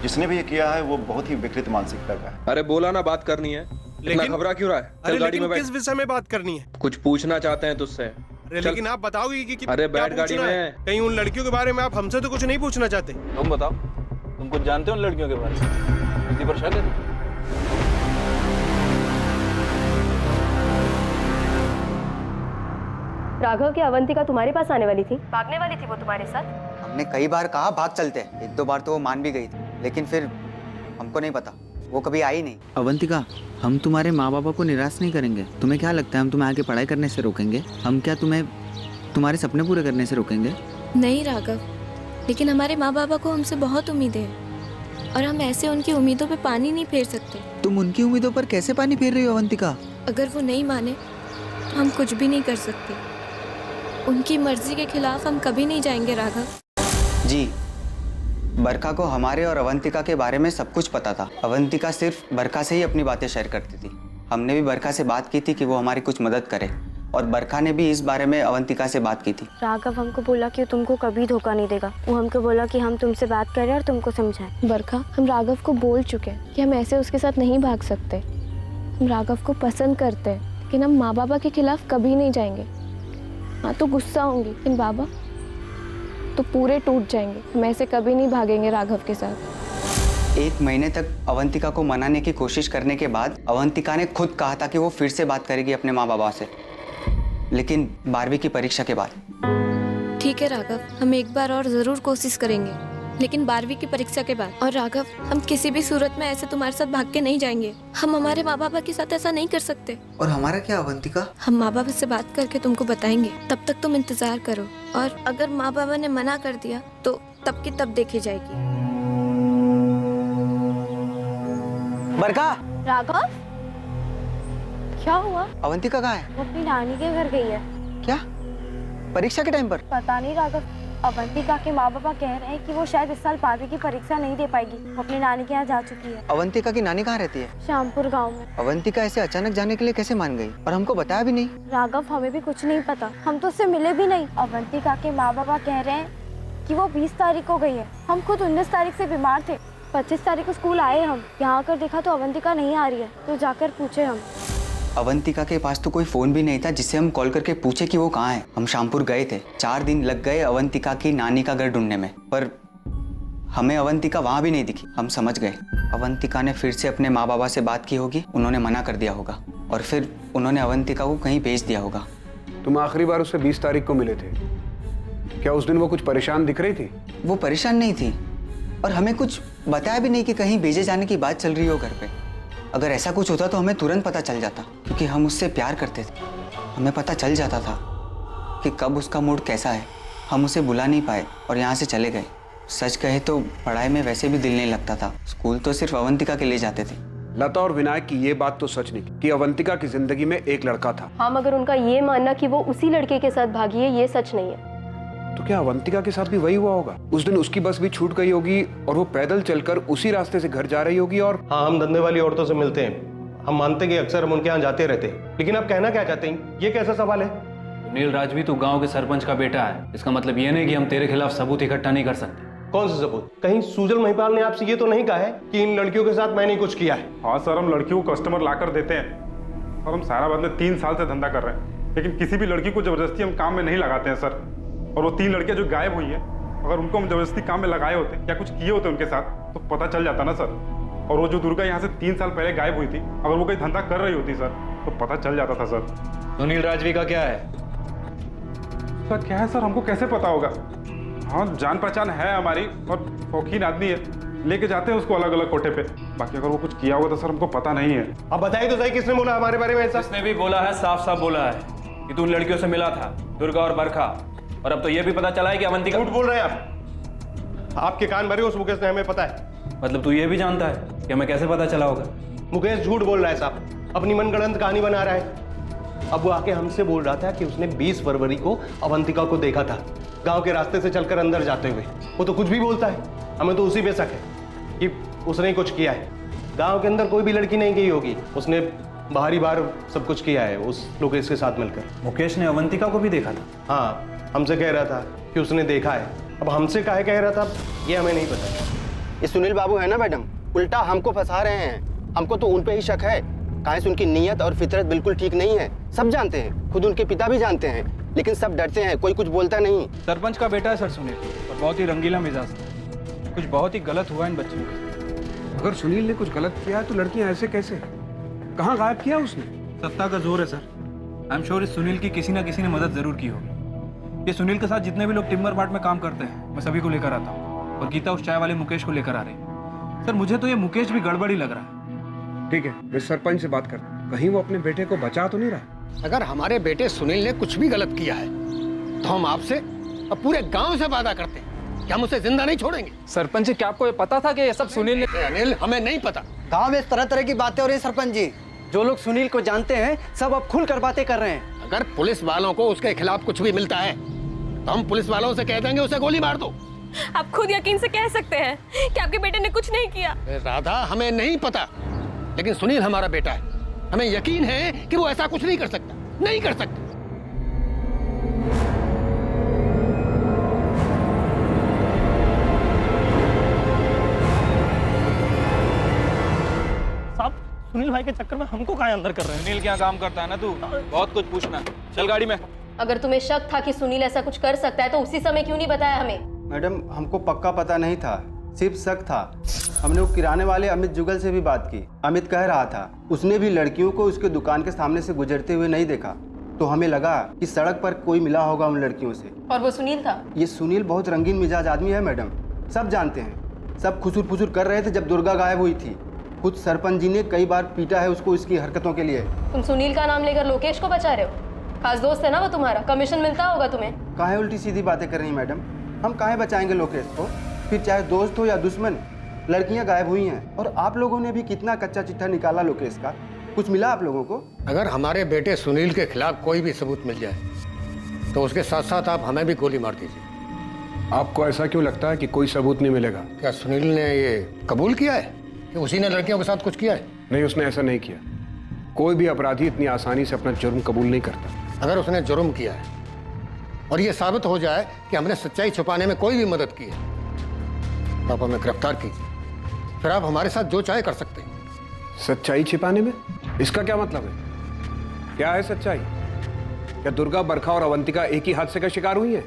जिसने भी ये किया है वो बहुत ही विकृत मानसिकता का है। अरे बोला ना, बात करनी है, इतना घबरा क्यों रहा है? चल गाड़ी में बैठ। किस विषय में बात करनी है? कुछ पूछना चाहते हैं तुझसे। अरे लेकिन आप बताओगे कि अरे बैठ गाड़ी में। कहीं उन लड़कियों के बारे में आप हमसे तो कुछ नहीं पूछना चाहते? तुम बताओ, तुम कुछ जानते हो उन लड़कियों के बारे में? किसी पर शक है? राघव की अवंतिका तुम्हारे पास आने वाली थी, भागने वाली थी वो तुम्हारे साथ? हमने कई बार कहा भाग चलते हैं, 1-2 बार तो वो मान भी गई थी, लेकिन फिर हमको नहीं पता, वो कभी आई नहीं। अवंतिका, हम तुम्हारे माँ बाबा को निराश नहीं करेंगे। तुम्हें क्या लगता है हम तुम्हें आगे पढ़ाई करने से रोकेंगे? हम क्या तुम्हें तुम्हारे सपने पूरे करने से रोकेंगे? नहीं राघव, लेकिन हमारे माँ बाबा को हमसे बहुत उम्मीदें हैं और हम ऐसे उनकी उम्मीदों पे पानी नहीं फेर सकते। तुम उनकी उम्मीदों पर कैसे पानी फेर रही हो अवंतिका? अगर वो नहीं माने तो हम कुछ भी नहीं कर सकते। उनकी मर्जी के खिलाफ हम कभी नहीं जाएंगे राघव। जी, बरखा को हमारे और अवंतिका के बारे में सब कुछ पता था। अवंतिका सिर्फ बरखा से ही अपनी बातें शेयर करती थी। हमने भी बरखा से बात की थी कि वो हमारी कुछ मदद करे, और बरखा ने भी इस बारे में अवंतिका से बात की थी। राघव हमको बोला कि तुमको कभी धोखा नहीं देगा। वो हमको बोला कि हम तुमसे बात करें और तुमको समझाएं। बरखा, हम राघव को बोल चुके हैं कि हम ऐसे उसके साथ नहीं भाग सकते। हम राघव को पसंद करते हैं, लेकिन हम माँ बाबा के खिलाफ कभी नहीं जाएंगे। हाँ तो गुस्सा होंगी, लेकिन बाबा तो पूरे टूट जाएंगे। हम ऐसे कभी नहीं भागेंगे राघव के साथ। 1 महीने तक अवंतिका को मनाने की कोशिश करने के बाद अवंतिका ने खुद कहा था कि वो फिर से बात करेगी अपने माँ बाबा से, लेकिन 12वीं की परीक्षा के बाद। ठीक है राघव, हम एक बार और जरूर कोशिश करेंगे, लेकिन 12वीं की परीक्षा के बाद। और राघव, हम किसी भी सूरत में ऐसे तुम्हारे साथ भाग के नहीं जाएंगे। हम हमारे माँ बाबा के साथ ऐसा नहीं कर सकते। और हमारा क्या अवंतिका? हम माँ बाबा से बात करके तुमको बताएंगे, तब तक तुम इंतजार करो। और अगर माँ बाबा ने मना कर दिया तो तब की तब देखी जाएगी। बरखा, राघव, क्या हुआ? अवंतिका कहाँ है? वो अपनी नानी के घर गई है। क्या परीक्षा के टाइम पर? पता नहीं राघव, अवंतिका के माँ बाबा कह रहे हैं कि वो शायद इस साल 12वीं की परीक्षा नहीं दे पाएगी। वो अपनी नानी के यहाँ जा चुकी है। अवंतिका की नानी कहाँ रहती है? श्यामपुर गांव में। अवंतिका ऐसे अचानक जाने के लिए कैसे मान गई, और हमको बताया भी नहीं? राघव, हमें भी कुछ नहीं पता, हम तो उससे मिले भी नहीं। अवंतिका के माँ बाबा कह रहे हैं कि वो 20 तारीख को गई है। हम खुद 19 तारीख से बीमार थे। 25 तारीख को स्कूल आए हम, यहाँ आकर देखा तो अवंतिका नहीं आ रही है, तो जाकर पूछे हम। अवंतिका के पास तो कोई फोन भी नहीं था जिससे हम कॉल करके पूछे कि वो कहाँ है। हम शामपुर गए थे, 4 दिन लग गए अवंतिका की नानी का घर ढूंढने में, पर हमें अवंतिका वहाँ भी नहीं दिखी। हम समझ गए अवंतिका ने फिर से अपने माँ बाबा से बात की होगी, उन्होंने मना कर दिया होगा, और फिर उन्होंने अवंतिका को कहीं भेज दिया होगा। तुम आखिरी बार उससे 20 तारीख को मिले थे, क्या उस दिन वो कुछ परेशान दिख रही थी? वो परेशान नहीं थी, और हमें कुछ बताया भी नहीं कि कहीं भेजे जाने की बात चल रही हो घर पे। अगर ऐसा कुछ होता तो हमें तुरंत पता चल जाता, क्योंकि हम उससे प्यार करते थे। हमें पता चल जाता था कि कब उसका मूड कैसा है। हम उसे बुला नहीं पाए और यहाँ से चले गए। सच कहे तो पढ़ाई में वैसे भी दिल नहीं लगता था, स्कूल तो सिर्फ अवंतिका के लिए जाते थे। लता और विनायक की ये बात तो सच नहीं कि अवंतिका की जिंदगी में एक लड़का था। हाँ, मगर उनका ये मानना कि वो उसी लड़के के साथ भागी है, ये सच नहीं है। तो क्या अवंतिका के साथ भी वही हुआ होगा? उस दिन उसकी बस भी छूट गई होगी और वो पैदल चलकर उसी रास्ते से घर जा रही होगी। और हाँ, हम धंधे वाली औरतों से मिलते हैं, हम मानते कि अक्सर हम उनके यहाँ जाते रहते हैं, लेकिन आप कहना क्या चाहते हैं? ये कैसा सवाल है? सुनील राजवी तो गांव के सरपंच का बेटा है, इसका मतलब ये नहीं कि हम तेरे खिलाफ सबूत इकट्ठा नहीं कर सकते। कौन सा सबूत? कहीं सूजल महिपाल ने आपसे ये तो नहीं कहा है कि इन लड़कियों के साथ मैंने कुछ किया है? हाँ सर, हम लड़कियों को कस्टमर लाकर देते हैं और हम सारा बदले 3 साल से धंधा कर रहे हैं, लेकिन किसी भी लड़की को जबरदस्ती हम काम में नहीं लगाते हैं सर। और वो 3 लड़कियां जो गायब हुई हैं, अगर उनको हम जबरदस्ती काम में लगाए होते या कुछ किए होते उनके साथ तो पता चल जाता ना सर। और वो जो दुर्गा यहाँ से 3 साल पहले गायब हुई थी, अगर वो कोई धंधा कर रही होती सर तो पता चल जाता था सर। सुनील राजवी का क्या है? सर क्या है सर, हमको कैसे पता होगा? हाँ, जान पहचान है हमारी और शौकीन आदमी है, लेके जाते हैं उसको अलग अलग कोठे पे। बाकी अगर वो कुछ किया होगा तो सर हमको पता नहीं है। अब बताइए तो सही, किसने बोला हमारे बारे में ऐसा? इसने भी बोला है, साफ साफ बोला है कि तू उन लड़कियों से मिला था, दुर्गा और बरखा। और अब तो ये भी पता चला है कि अवंतिका। झूठ बोल रहे हैं आप, आपके कान भरे उस मुकेश ने, हमें पता है। मतलब तू ये भी जानता है कि हमें कैसे पता चला होगा? मुकेश झूठ बोल रहा है साहब, अपनी मनगढ़ंत कहानी बना रहा है। अब वो आके हमसे बोल रहा था कि उसने 20 फरवरी को अवंतिका को देखा था गांव के रास्ते से चलकर अंदर जाते हुए। वो तो कुछ भी बोलता है, हमें तो उसी पे शक है कि उसने कुछ किया है। गांव के अंदर कोई भी लड़की नहीं गई होगी, उसने बाहरी बार सब कुछ किया है उस लोकेश के साथ मिलकर। मुकेश ने अवंतिका को भी देखा था? हाँ, हमसे कह रहा था कि उसने देखा है। अब हमसे काहे कह रहा था ये हमें नहीं पता। ये सुनील बाबू है ना मैडम, उल्टा हमको फंसा रहे हैं। हमको तो उन पे ही शक है। काहे से उनकी नीयत और फितरत बिल्कुल ठीक नहीं है, सब जानते हैं, खुद उनके पिता भी जानते हैं, लेकिन सब डरते हैं, कोई कुछ बोलता नहीं। सरपंच का बेटा है सर सुनील, और बहुत ही रंगीला मिजाज है। कुछ बहुत ही गलत हुआ इन बच्चों के। अगर सुनील ने कुछ गलत किया तो लड़कियां ऐसे कैसे? कहाँ गायब किया उसने? सत्ता का जोर है सर। आई एम श्योर इस सुनील की किसी ना किसी ने मदद जरूर की होगी। ये सुनील के साथ जितने भी लोग टिम्बर मार्ट में काम करते हैं, मैं सभी को लेकर आता हूँ, और गीता उस चाय वाले मुकेश को लेकर आ रही है। सर मुझे तो ये मुकेश भी गड़बड़ी लग रहा है। ठीक है, मैं सरपंच से बात करता हूँ, कहीं वो अपने बेटे को बचा तो नहीं रहा। अगर हमारे बेटे सुनील ने कुछ भी गलत किया है तो हम आपसे और पूरे गांव से वादा करते हैं कि हम उसे जिंदा नहीं छोड़ेंगे। सरपंच जी, क्या आपको ये पता था कि ये सब सुनील ने? अनिल, हमें नहीं पता। गांव में तरह तरह की बातें हो रही है सरपंच जी। जो लोग सुनील को जानते हैं सब अब खुलकर बातें कर रहे हैं। अगर पुलिस वालों को उसके खिलाफ कुछ भी मिलता है तो हम पुलिस वालों से कह देंगे उसे गोली मार दो। आप खुद यकीन से कह सकते हैं कि आपके बेटे ने कुछ नहीं किया। राधा, हमें नहीं पता, लेकिन सुनील हमारा बेटा है, हमें यकीन है कि वो ऐसा कुछ नहीं कर सकता, नहीं कर सकता। सुनील भाई के चक्कर में हमको कहाँ अंदर कर रहे हैं? सुनील क्या काम करता है ना तू, बहुत कुछ पूछना। चल गाड़ी में। अगर तुम्हें शक था कि सुनील ऐसा कुछ कर सकता है तो उसी समय क्यों नहीं बताया हमें? मैडम, हमको पक्का पता नहीं था, सिर्फ शक था। हमने वो किराने वाले अमित जुगल से भी बात की। अमित कह रहा था उसने भी लड़कियों को उसके दुकान के सामने से गुजरते हुए नहीं देखा, तो हमें लगा कि सड़क पर कोई मिला होगा उन लड़कियों से। और वो सुनील था? ये सुनील बहुत रंगीन मिजाज आदमी है मैडम, सब जानते हैं। सब खुसुर फुसुर कर रहे थे जब दुर्गा गायब हुई थी। खुद सरपंच जी ने कई बार पीटा है उसको इसकी हरकतों के लिए। तुम सुनील का नाम लेकर लोकेश को बचा रहे हो? खास दोस्त है ना वो तुम्हारा, कमीशन मिलता होगा तुम्हें। काहे उल्टी सीधी बातें कर रही मैडम? हम काहे बचाएंगे लोकेश को? फिर चाहे दोस्त हो या दुश्मन, लड़कियां गायब हुई हैं। और आप लोगों ने भी कितना कच्चा चिट्ठा निकाला लोकेश का, कुछ मिला आप लोगों को? अगर हमारे बेटे सुनील के खिलाफ कोई भी सबूत मिल जाए तो उसके साथ साथ आप हमें भी गोली मार दीजिए। आपको ऐसा क्यों लगता है कि कोई सबूत नहीं मिलेगा? क्या सुनील ने ये कबूल किया है कि उसी ने लड़कियों के साथ कुछ किया है? नहीं, उसने ऐसा नहीं किया। कोई भी अपराधी इतनी आसानी से अपना जुर्म कबूल नहीं करता। अगर उसने जुर्म किया है और ये साबित हो जाए कि हमने सच्चाई छुपाने में कोई भी मदद की है तो आप हमें गिरफ्तार कीजिए, फिर आप हमारे साथ जो चाहे कर सकते हैं। सच्चाई छिपाने में इसका क्या मतलब है? क्या है सच्चाई? क्या दुर्गा, बरखा और अवंतिका एक ही हादसे का शिकार हुई है?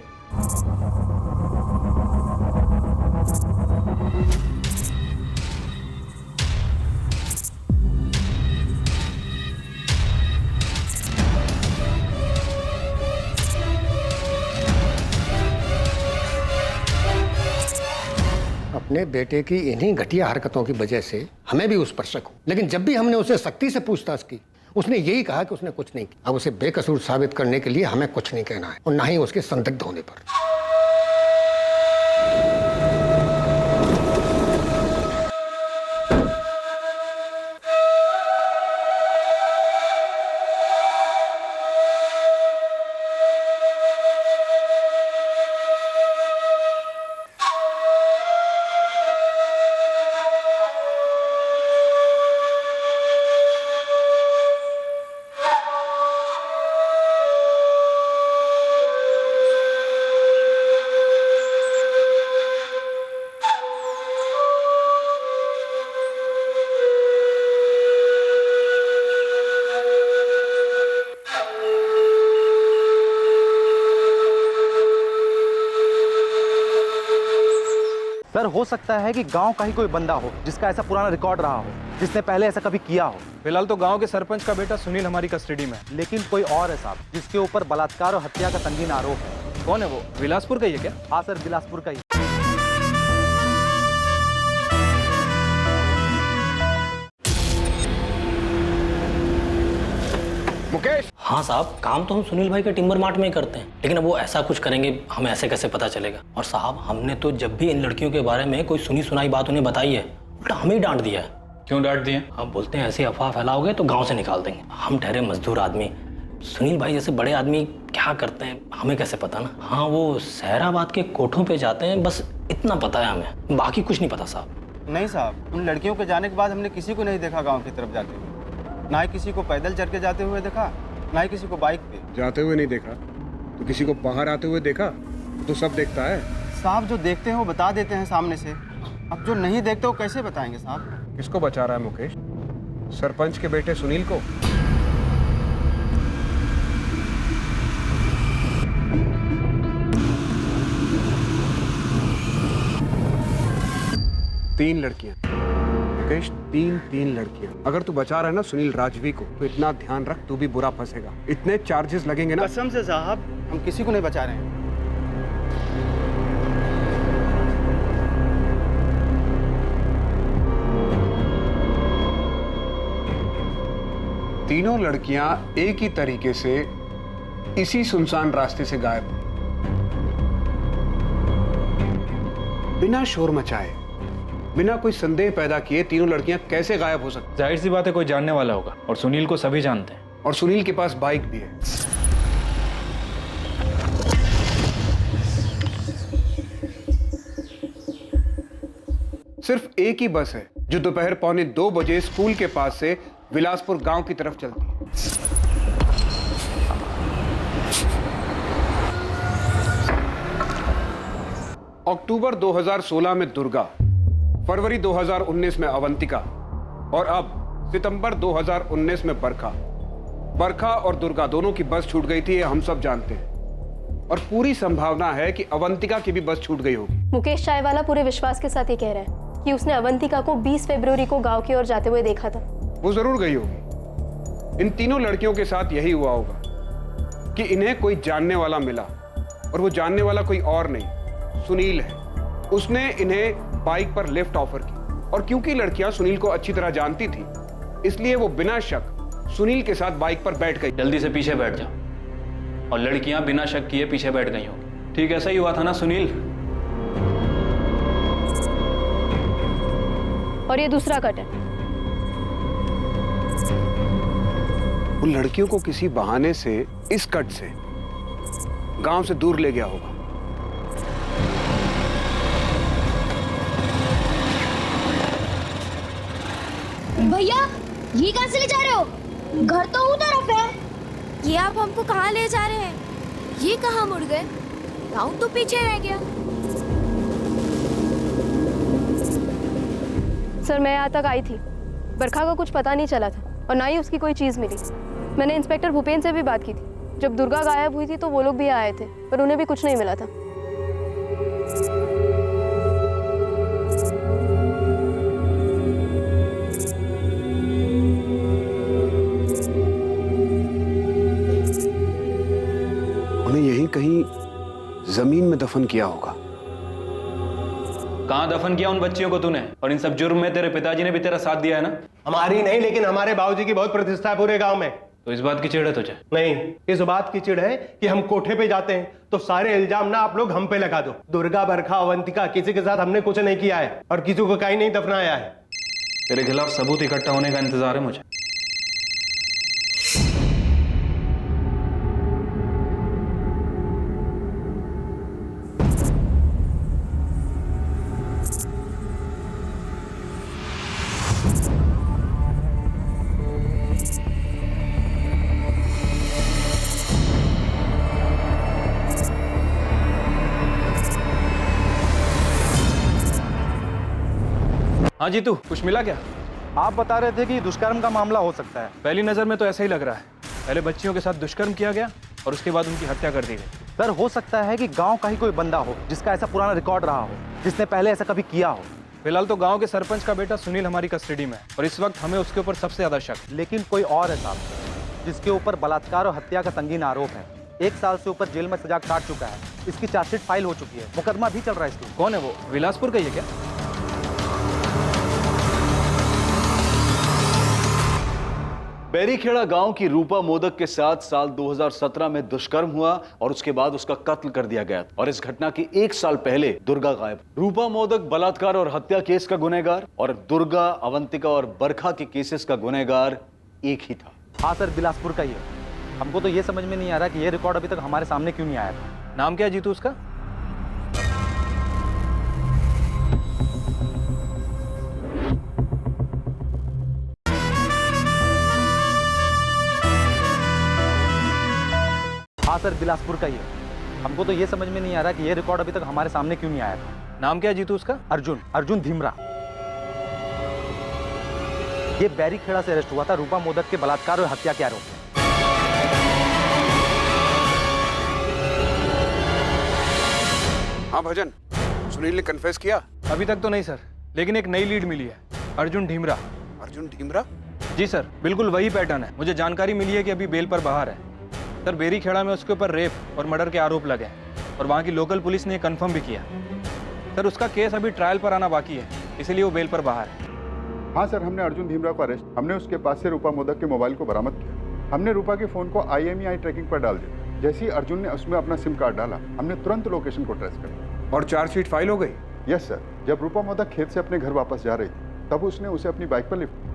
अपने बेटे की इन्हीं घटिया हरकतों की वजह से हमें भी उस पर शक हो, लेकिन जब भी हमने उसे सख्ती से पूछताछ की उसने यही कहा कि उसने कुछ नहीं किया। अब उसे बेकसूर साबित करने के लिए हमें कुछ नहीं कहना है और ना ही उसके संदिग्ध होने पर। सर, हो सकता है कि गांव का ही कोई बंदा हो जिसका ऐसा पुराना रिकॉर्ड रहा हो, जिसने पहले ऐसा कभी किया हो। फिलहाल तो गांव के सरपंच का बेटा सुनील हमारी कस्टडी में है। लेकिन कोई और है साहब जिसके ऊपर बलात्कार और हत्या का संगीन आरोप है। कौन है वो? बिलासपुर का ही है क्या? हाँ सर, बिलासपुर का ही। मुकेश। हाँ साहब, काम तो हम सुनील भाई के टिम्बर मार्ट में ही करते हैं, लेकिन अब वो ऐसा कुछ करेंगे हमें ऐसे कैसे पता चलेगा? और साहब, हमने तो जब भी इन लड़कियों के बारे में कोई सुनी सुनाई बात उन्हें बताई है, उल्टा हमें ही डांट दिया है। क्यों डांट दिए? आप बोलते हैं ऐसी अफवाह फैलाओगे तो गांव से निकाल देंगे। हम ठहरे मजदूर आदमी, सुनील भाई जैसे बड़े आदमी क्या करते हैं हमें कैसे पता ना। हाँ, वो सहराबाद के कोठों पे जाते हैं, बस इतना पता है हमें, बाकी कुछ नहीं पता साहब। नहीं साहब, उन लड़कियों के जाने के बाद हमने किसी को नहीं देखा गाँव की तरफ जाते हुए। ना ही किसी को पैदल चल के जाते हुए देखा, ना ही किसी को बाइक पे जाते हुए नहीं देखा तो किसी को बाहर आते हुए देखा? तो सब देखता है साहब। जो देखते हैं वो बता देते हैं सामने से, अब जो नहीं देखते वो कैसे बताएंगे साहब? किसको बचा रहा है मुकेश? सरपंच के बेटे सुनील को? तीन लड़कियां मुकेश, तीन लड़कियां। अगर तू बचा रहा है ना सुनील राजवी को, तो इतना ध्यान रख, तू भी बुरा फंसेगा। इतने चार्जेस लगेंगे ना। कसम से साहब, हम किसी को नहीं बचा रहे हैं। तीनों लड़कियां एक ही तरीके से इसी सुनसान रास्ते से गायब हुई, बिना शोर मचाए, बिना कोई संदेह पैदा किए। तीनों लड़कियां कैसे गायब हो सकती? जाहिर सी बात है कोई जानने वाला होगा, और सुनील को सभी जानते हैं। और सुनील के पास बाइक भी है। सिर्फ एक ही बस है जो दोपहर 1:45 बजे स्कूल के पास से विलासपुर गांव की तरफ चलती है। अक्टूबर 2016 में दुर्गा, फरवरी 2019 में अवंतिका और अब सितंबर 2019 में बरखा और दुर्गा दोनों की बस छूट गई थी, ये हम सब जानते हैं। और पूरी संभावना है कि अवंतिका की भी बस छूट गई होगी। मुकेश चायवाला पूरे विश्वास के साथ ये कह रहा है कि उसने अवंतिका को 20 फरवरी को गांव की ओर जाते हुए देखा था। वो जरूर गई होगी। इन तीनों लड़कियों के साथ यही हुआ होगा कि इन्हें कोई जानने वाला मिला, और वो जानने वाला कोई और नहीं, सुनील है। उसने इन्हें बाइक पर लिफ्ट ऑफर की, और क्योंकि लड़कियां सुनील को अच्छी तरह जानती थी, इसलिए वो बिना शक सुनील के साथ बाइक पर बैठ गई। जल्दी से पीछे बैठ जाओ। और लड़कियां बिना शक किए पीछे बैठ गई होंगी। ठीक ऐसा ही हुआ था ना सुनील? और ये दूसरा कट है। उन लड़कियों को किसी बहाने से इस कट से गांव से दूर ले गया होगा। भैया, ये कहां से ले जा रहे हो? घर तो उधर तरफ है। ये आप हमको कहाँ ले जा रहे हैं? ये कहाँ मुड़ गए? गाँव तो पीछे रह गया। सर, मैं यहाँ तक आई थी, बरखा का कुछ पता नहीं चला था और ना ही उसकी कोई चीज़ मिली। मैंने इंस्पेक्टर भूपेन से भी बात की थी। जब दुर्गा गायब हुई थी तो वो लोग भी आए थे, पर उन्हें भी कुछ नहीं मिला था। उन्हें यहीं कहीं जमीन में दफन किया होगा। कहाँ दफन किया उन बच्चियों को तूने? और इन सब जुर्म में तेरे पिताजी ने भी तेरा साथ दिया है ना? हमारी नहीं, लेकिन हमारे बाबूजी की बहुत प्रतिष्ठा है पूरे गांव में। तो इस बात की चिढ़ है तुझे? नहीं, इस बात की चिढ़ है कि हम कोठे पे जाते हैं तो सारे इल्जाम ना आप लोग हम पे लगा दो। दुर्गा, बरखा, अवंतिका, किसी के साथ हमने कुछ नहीं किया है और किसी को कहीं नहीं दफनाया है। तेरे खिलाफ सबूत इकट्ठा होने का इंतजार है मुझे। हाँ जीतू, कुछ मिला क्या? आप बता रहे थे कि दुष्कर्म का मामला हो सकता है। पहली नजर में तो ऐसा ही लग रहा है। पहले बच्चियों के साथ दुष्कर्म किया गया और उसके बाद उनकी हत्या कर दी गई। सर, हो सकता है कि गांव का ही कोई बंदा हो जिसका ऐसा पुराना रिकॉर्ड रहा हो, जिसने पहले ऐसा कभी किया हो। फिलहाल तो गांव के सरपंच का बेटा सुनील हमारी कस्टडी में है और इस वक्त हमें उसके ऊपर सबसे ज्यादा शक। लेकिन कोई और है साहब जिसके ऊपर बलात्कार और हत्या का संगीन आरोप है। 1 साल से ऊपर जेल में सजा काट चुका है। इसकी चार्जशीट फाइल हो चुकी है, मुकदमा भी चल रहा है इसकी। कौन है वो? विलासपुर का ही है क्या? बैरीखेड़ा गांव की रूपा मोदक के साथ साल 2017 में दुष्कर्म हुआ और उसके बाद उसका कत्ल कर दिया गया। और इस घटना के 1 साल पहले दुर्गा गायब। रूपा मोदक बलात्कार और हत्या केस का गुनहगार और दुर्गा, अवंतिका और बरखा के केसेस का गुनहगार एक ही था। हाँ सर, बिलासपुर का ही है। हमको तो ये समझ में नहीं आ रहा कि ये रिकॉर्ड अभी तक हमारे सामने क्यों नहीं आया था। नाम क्या है जीतू उसका? हाँ सर, बिलासपुर का ही है। हमको तो ये समझ में नहीं आ रहा कि ये रिकॉर्ड अभी तक हमारे सामने क्यों नहीं आया था। नाम क्या है जीतू उसका? अर्जुन धीमरा। ये बैरीखेड़ा से अरेस्ट हुआ था रूपा मोदक के बलात्कार और हत्या के आरोप में। हाँ भजन, सुनील ने कन्फेस किया? अभी तक तो नहीं सर, लेकिन एक नई लीड मिली है। अर्जुन ढीमरा। अर्जुन ढीमरा? जी सर, बिल्कुल वही पैटर्न है। मुझे जानकारी मिली है कि अभी बेल पर बाहर है सर। बैरीखेड़ा में उसके ऊपर रेप और मर्डर के आरोप लगे और वहाँ की लोकल पुलिस ने कंफर्म भी किया सर। उसका केस अभी ट्रायल पर आना बाकी है, इसीलिए वो बेल पर बाहर है। हाँ सर, हमने अर्जुन धीमरा को अरेस्ट, हमने उसके पास से रूपा मोदक के मोबाइल को बरामद किया। हमने रूपा के फोन को IMEI ट्रैकिंग पर डाल दिया। जैसे ही अर्जुन ने उसमें अपना सिम कार्ड डाला, हमने तुरंत लोकेशन को ट्रेस कर दिया। और चार्जशीट फाइल हो गई? Yes sir. जब रूपा मोदक खेत से अपने घर वापस जा रही थी, तब उसने उसे अपनी बाइक पर लिफ्ट।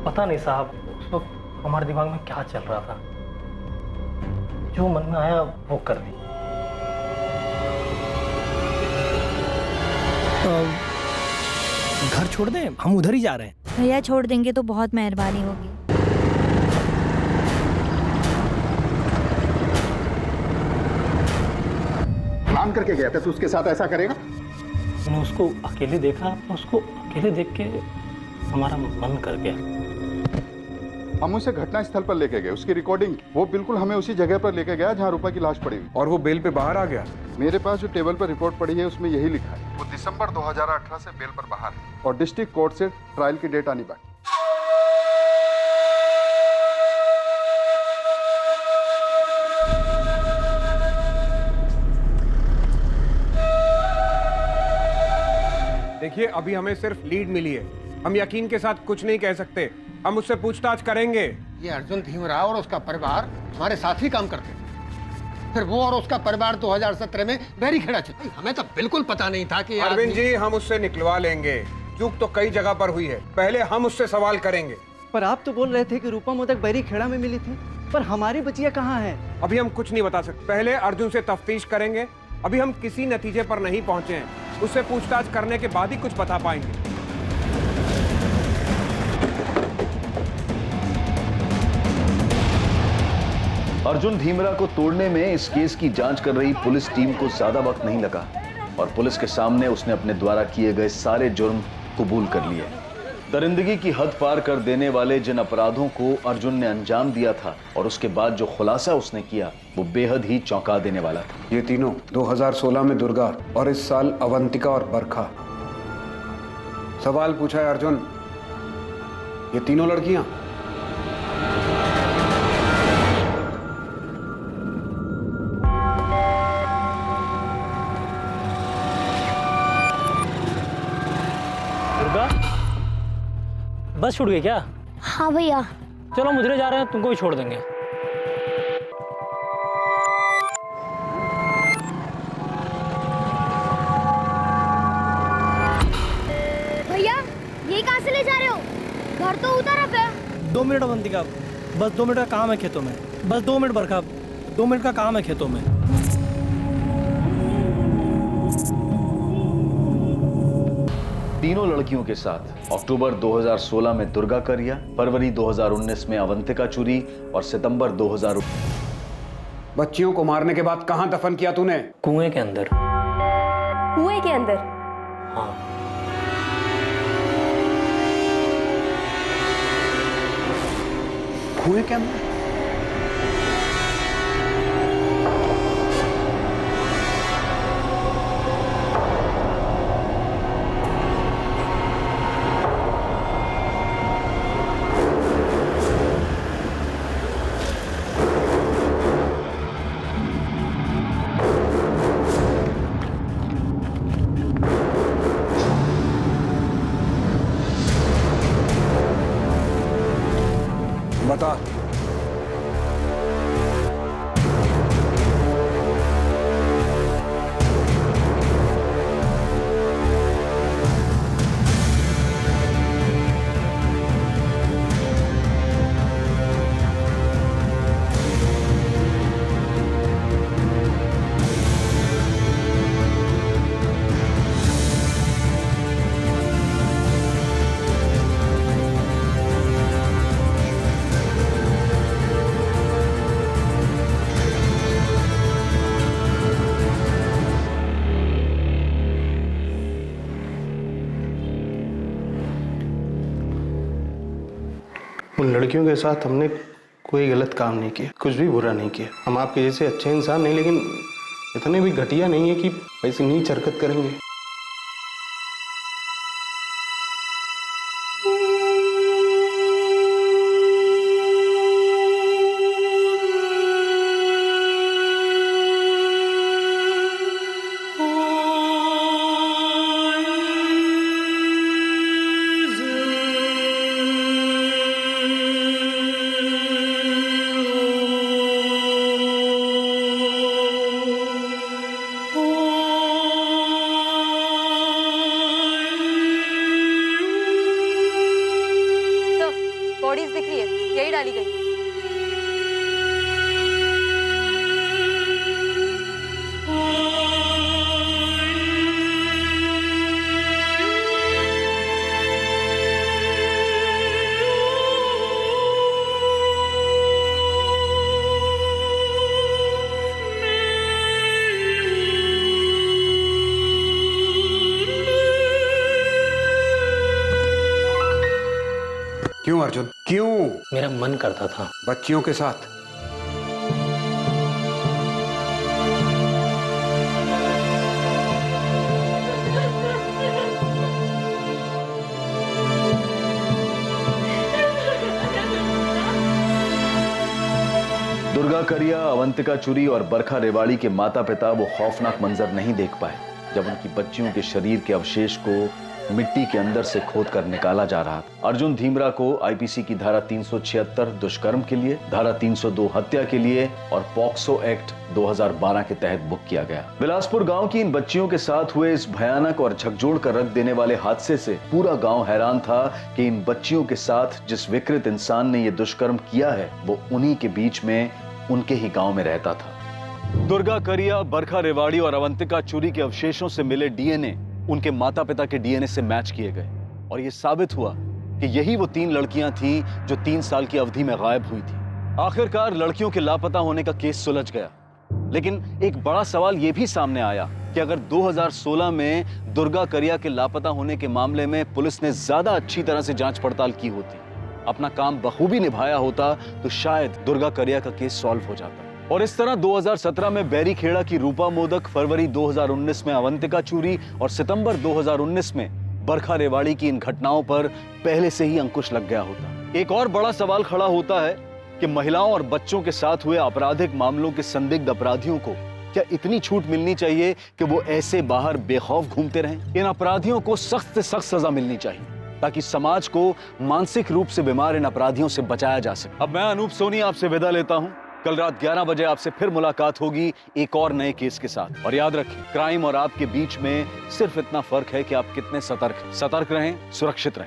पता नहीं साहब, उस वक्त हमारे दिमाग में क्या चल रहा था, जो मन में आया वो कर दी। घर छोड़ दें, हम उधर ही जा रहे हैं। भैया छोड़ देंगे तो बहुत मेहरबानी होगी। प्लान करके गया था तो उसके साथ ऐसा करेगा? मैंने उसको अकेले देखा, उसको अकेले देख के हमारा मन कर गया। हम उसे घटना स्थल पर लेके गए, उसकी रिकॉर्डिंग, वो बिल्कुल हमें उसी जगह पर लेके गया जहाँ रूपा की लाश पड़ी हुई। और वो बेल पे बाहर आ गया? मेरे पास जो टेबल पर रिपोर्ट पड़ी है उसमें यही लिखा है, वो दिसंबर 2018 से बेल पर बाहर है और डिस्ट्रिक्ट कोर्ट से ट्रायल की डेट आनी बाकी। देखिए, अभी हमें सिर्फ लीड मिली है, हम यकीन के साथ कुछ नहीं कह सकते। हम उससे पूछताछ करेंगे। ये अर्जुन धीमराव और उसका परिवार हमारे साथ ही काम करते थे। फिर वो और उसका परिवार 2017 में बैरीखेड़ा चले। हमें तो बिल्कुल पता नहीं था कि अरविंद जी, हम उससे निकलवा लेंगे। चूक तो कई जगह पर हुई है, पहले हम उससे सवाल करेंगे। पर आप तो बोल रहे थे कि रूपा मोदक बैरीखेड़ा में मिली थी, पर हमारी बचिया कहाँ है? अभी हम कुछ नहीं बता सकते, पहले अर्जुन से तफ्तीश करेंगे। अभी हम किसी नतीजे पर नहीं पहुंचे हैं, उससे पूछताछ करने के बाद ही कुछ बता पाएंगे। अर्जुन धीमरा को तोड़ने में इस केस की जांच कर रही पुलिस टीम को ज्यादा वक्त नहीं लगा और पुलिस के सामने उसने अपने द्वारा किए गए सारे जुर्म कबूल कर लिए। दरिंदगी की हद पार कर देने वाले जिन अपराधों को अर्जुन ने अंजाम दिया था और उसके बाद जो खुलासा उसने किया, वो बेहद ही चौंका देने वाला था। ये तीनों 2016 में दुर्गा और इस साल अवंतिका और बरखा। सवाल पूछा है अर्जुन, ये तीनों लड़कियां? बस छूट गई क्या? हाँ भैया। चलो मुझे जा रहे हैं, तुमको भी छोड़ देंगे। भैया, ये कहाँ से ले जा रहे हो? घर तो उधर है। 2 मिनट अवंतिका, बस 2 मिनट का काम है खेतों में। बस 2 मिनट बरखा, 2 मिनट का काम है खेतों में। तीनों लड़कियों के साथ अक्टूबर 2016 में दुर्गा का रिया, फरवरी 2019 में अवंतिका चूरी और सितंबर 2000। बच्चियों को मारने के बाद कहां दफन किया तूने? कुएं के अंदर। कुएं के अंदर? हाँ। कुएं के अंदर? बता। उन लड़कियों के साथ हमने कोई गलत काम नहीं किया, कुछ भी बुरा नहीं किया। हम आपके जैसे अच्छे इंसान नहीं, लेकिन इतने भी घटिया नहीं है कि ऐसी नीच हरकत करेंगे। बॉडीज दिख रही है, यही डाली गई। क्यों अर्जुन, क्यों? मेरा मन करता था बच्चियों के साथ? दुर्गा करिया, अवंतिका चुरी और बरखा रेवाड़ी के माता पिता वो खौफनाक मंजर नहीं देख पाए जब उनकी बच्चियों के शरीर के अवशेष को मिट्टी के अंदर से खोद कर निकाला जा रहा था। अर्जुन धीमरा को आईपीसी की धारा 376 दुष्कर्म के लिए, धारा 302 हत्या के लिए और पॉक्सो एक्ट 2012 के तहत बुक किया गया। बिलासपुर गांव की इन बच्चियों के साथ हुए इस भयानक और झकझोर कर रख देने वाले हादसे से पूरा गांव हैरान था कि इन बच्चियों के साथ जिस विकृत इंसान ने ये दुष्कर्म किया है वो उन्हीं के बीच में, उनके ही गांव में रहता था। दुर्गा करिया, बरखा रेवाड़ी और अवंतिका चुरी के अवशेषों से मिले डीएनए उनके माता पिता के डीएनए से मैच किए गए और यह साबित हुआ कि यही वो 3 लड़कियां थीं जो 3 साल की अवधि में गायब हुई थी। आखिरकार लड़कियों के लापता होने का केस सुलझ गया, लेकिन एक बड़ा सवाल यह भी सामने आया कि अगर 2016 में दुर्गा करिया के लापता होने के मामले में पुलिस ने ज्यादा अच्छी तरह से जांच पड़ताल की होती, अपना काम बखूबी निभाया होता, तो शायद दुर्गा करिया का केस सॉल्व हो जाता। और इस तरह 2017 में बैरीखेड़ा की रूपा मोदक, फरवरी 2019 में अवंतिका चुरी और सितंबर 2019 में बरखा रेवाड़ी की इन घटनाओं पर पहले से ही अंकुश लग गया होता। एक और बड़ा सवाल खड़ा होता है कि महिलाओं और बच्चों के साथ हुए आपराधिक मामलों के संदिग्ध अपराधियों को क्या इतनी छूट मिलनी चाहिए कि वो ऐसे बाहर बेखौफ घूमते रहें? इन अपराधियों को सख्त से सख्त सजा मिलनी चाहिए ताकि समाज को मानसिक रूप से बीमार इन अपराधियों से बचाया जा सके। अब मैं अनूप सोनी आपसे विदा लेता हूं। कल रात 11 बजे आपसे फिर मुलाकात होगी एक और नए केस के साथ। और याद रखें, क्राइम और आपके बीच में सिर्फ इतना फर्क है कि आप कितने सतर्क रहें, सुरक्षित रहें।